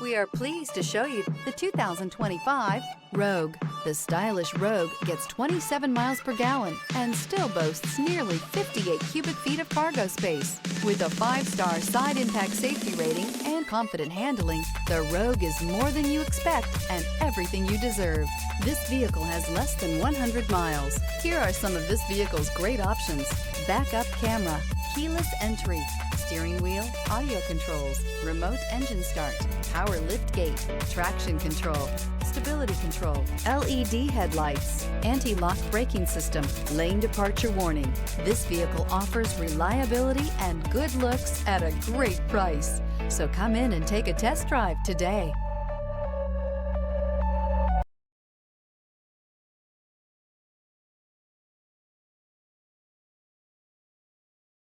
We are pleased to show you the 2025 Rogue. The stylish Rogue gets 27 miles per gallon and still boasts nearly 58 cubic feet of cargo space. With a 5-star side impact safety rating and confident handling, the Rogue is more than you expect and everything you deserve. This vehicle has less than 100 miles. Here are some of this vehicle's great options: backup camera, keyless entry, steering wheel audio controls, remote engine start, power lift gate, traction control, stability control, LED headlights, anti-lock braking system, lane departure warning. This vehicle offers reliability and good looks at a great price. So come in and take a test drive today.